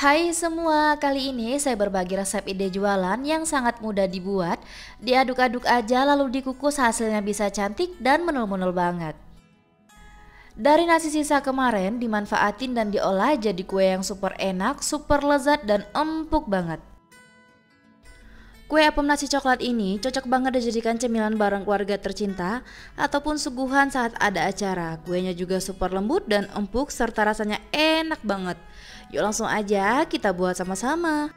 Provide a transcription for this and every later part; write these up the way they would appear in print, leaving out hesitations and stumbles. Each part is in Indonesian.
Hai semua, kali ini saya berbagi resep ide jualan yang sangat mudah dibuat. Diaduk-aduk aja lalu dikukus, hasilnya bisa cantik dan menul-menul banget. Dari nasi sisa kemarin dimanfaatin dan diolah jadi kue yang super enak, super lezat dan empuk banget. Kue apem nasi coklat ini cocok banget dijadikan cemilan bareng keluarga tercinta ataupun suguhan saat ada acara. Kuenya juga super lembut dan empuk serta rasanya enak banget. Yuk langsung aja kita buat sama-sama.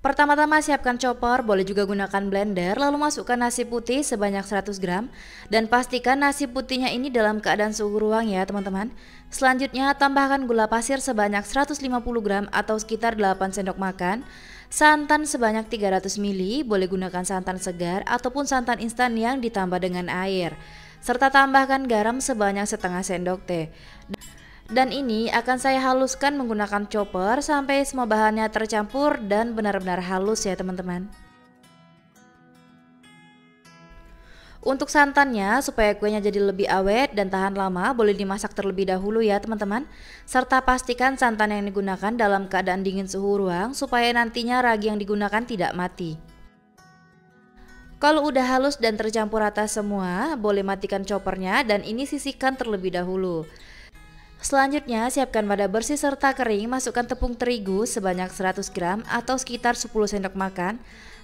Pertama-tama siapkan chopper, boleh juga gunakan blender, lalu masukkan nasi putih sebanyak 100 gram dan pastikan nasi putihnya ini dalam keadaan suhu ruang ya teman-teman. Selanjutnya tambahkan gula pasir sebanyak 150 gram atau sekitar 8 sendok makan, santan sebanyak 300 ml, boleh gunakan santan segar ataupun santan instan yang ditambah dengan air, serta tambahkan garam sebanyak setengah sendok teh. Dan ini akan saya haluskan menggunakan chopper sampai semua bahannya tercampur dan benar-benar halus ya teman-teman. Untuk santannya supaya kuenya jadi lebih awet dan tahan lama boleh dimasak terlebih dahulu ya teman-teman. Serta pastikan santan yang digunakan dalam keadaan dingin suhu ruang supaya nantinya ragi yang digunakan tidak mati. Kalau udah halus dan tercampur rata semua, boleh matikan choppernya dan ini sisihkan terlebih dahulu. Selanjutnya siapkan wadah bersih serta kering, masukkan tepung terigu sebanyak 100 gram atau sekitar 10 sendok makan.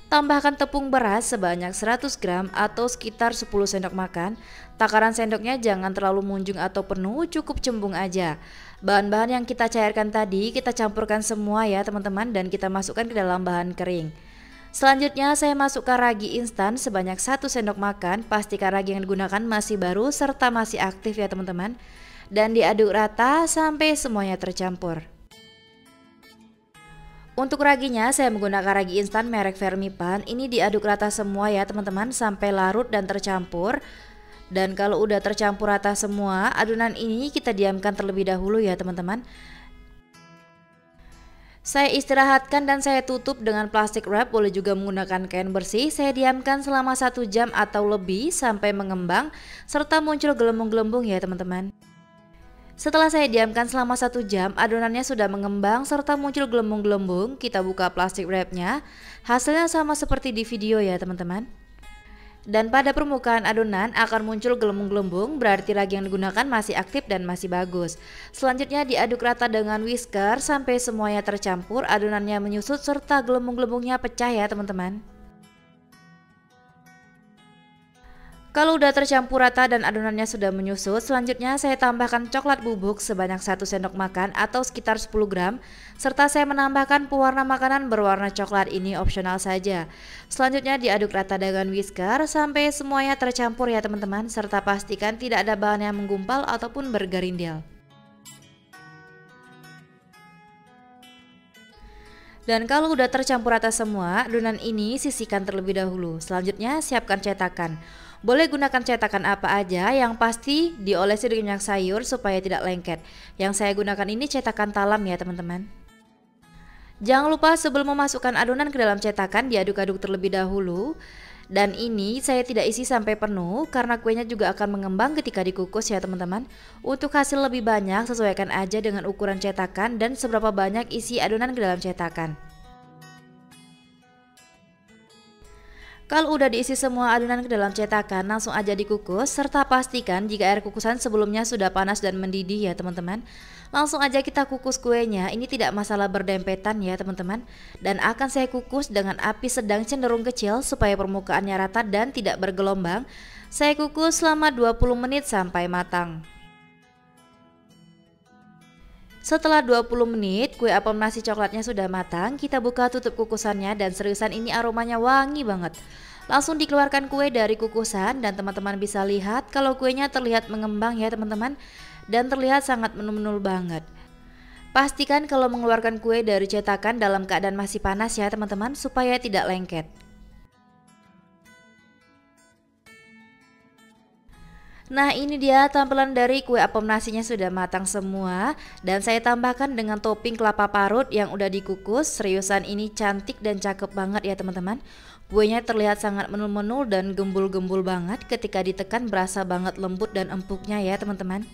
Tambahkan tepung beras sebanyak 100 gram atau sekitar 10 sendok makan. Takaran sendoknya jangan terlalu munjung atau penuh, cukup cembung aja. Bahan-bahan yang kita cairkan tadi kita campurkan semua ya teman-teman dan kita masukkan ke dalam bahan kering. Selanjutnya saya masukkan ragi instan sebanyak 1 sendok makan. Pastikan ragi yang digunakan masih baru serta masih aktif ya teman-teman. Dan diaduk rata sampai semuanya tercampur. Untuk raginya saya menggunakan ragi instan merek Vermipan. Ini diaduk rata semua ya teman-teman sampai larut dan tercampur. Dan kalau udah tercampur rata semua, adonan ini kita diamkan terlebih dahulu ya teman-teman. Saya istirahatkan dan saya tutup dengan plastik wrap, boleh juga menggunakan kain bersih. Saya diamkan selama 1 jam atau lebih sampai mengembang serta muncul gelembung-gelembung ya teman-teman. Setelah saya diamkan selama 1 jam, adonannya sudah mengembang serta muncul gelembung-gelembung. Kita buka plastik wrapnya, hasilnya sama seperti di video ya teman-teman. Dan pada permukaan adonan akan muncul gelembung-gelembung, berarti ragi yang digunakan masih aktif dan masih bagus. Selanjutnya diaduk rata dengan whisker sampai semuanya tercampur, adonannya menyusut serta gelembung-gelembungnya pecah ya teman-teman. Kalau udah tercampur rata dan adonannya sudah menyusut, selanjutnya saya tambahkan coklat bubuk sebanyak 1 sendok makan atau sekitar 10 gram, serta saya menambahkan pewarna makanan berwarna coklat, ini opsional saja. Selanjutnya diaduk rata dengan whisker sampai semuanya tercampur ya teman-teman, serta pastikan tidak ada bahan yang menggumpal ataupun bergerindil. Dan kalau udah tercampur rata semua, adonan ini sisihkan terlebih dahulu. Selanjutnya siapkan cetakan. Boleh gunakan cetakan apa aja, yang pasti diolesi dengan minyak sayur supaya tidak lengket. Yang saya gunakan ini cetakan talam ya teman-teman. Jangan lupa sebelum memasukkan adonan ke dalam cetakan diaduk-aduk terlebih dahulu. Dan ini saya tidak isi sampai penuh karena kuenya juga akan mengembang ketika dikukus ya teman-teman. Untuk hasil lebih banyak sesuaikan aja dengan ukuran cetakan dan seberapa banyak isi adonan ke dalam cetakan. Kalau udah diisi semua adonan ke dalam cetakan, langsung aja dikukus serta pastikan jika air kukusan sebelumnya sudah panas dan mendidih ya teman-teman. Langsung aja kita kukus kuenya, ini tidak masalah berdempetan ya teman-teman. Dan akan saya kukus dengan api sedang cenderung kecil supaya permukaannya rata dan tidak bergelombang. Saya kukus selama 20 menit sampai matang. Setelah 20 menit, kue apem nasi coklatnya sudah matang. Kita buka tutup kukusannya dan seriusan ini aromanya wangi banget. Langsung dikeluarkan kue dari kukusan dan teman-teman bisa lihat kalau kuenya terlihat mengembang ya teman-teman. Dan terlihat sangat menul-menul banget. Pastikan kalau mengeluarkan kue dari cetakan dalam keadaan masih panas ya teman-teman supaya tidak lengket. Nah ini dia tampilan dari kue apem nasinya sudah matang semua. Dan saya tambahkan dengan topping kelapa parut yang udah dikukus. Seriusan ini cantik dan cakep banget ya teman-teman. Kuenya terlihat sangat menul-menul dan gembul-gembul banget. Ketika ditekan berasa banget lembut dan empuknya ya teman-teman.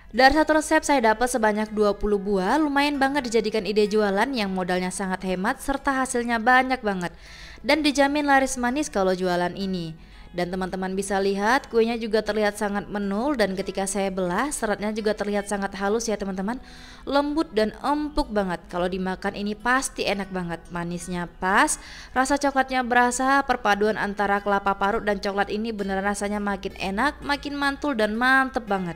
Dari satu resep saya dapat sebanyak 20 buah, lumayan banget dijadikan ide jualan yang modalnya sangat hemat serta hasilnya banyak banget. Dan dijamin laris manis kalau jualan ini. Dan teman-teman bisa lihat kuenya juga terlihat sangat menul, dan ketika saya belah seratnya juga terlihat sangat halus ya teman-teman. Lembut dan empuk banget. Kalau dimakan ini pasti enak banget. Manisnya pas, rasa coklatnya berasa, perpaduan antara kelapa parut dan coklat ini beneran rasanya makin enak, makin mantul dan mantep banget.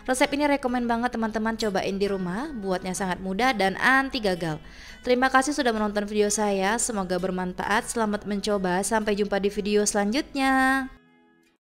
Resep ini rekomen banget teman-teman cobain di rumah, buatnya sangat mudah dan anti gagal. Terima kasih sudah menonton video saya, semoga bermanfaat, selamat mencoba, sampai jumpa di video selanjutnya.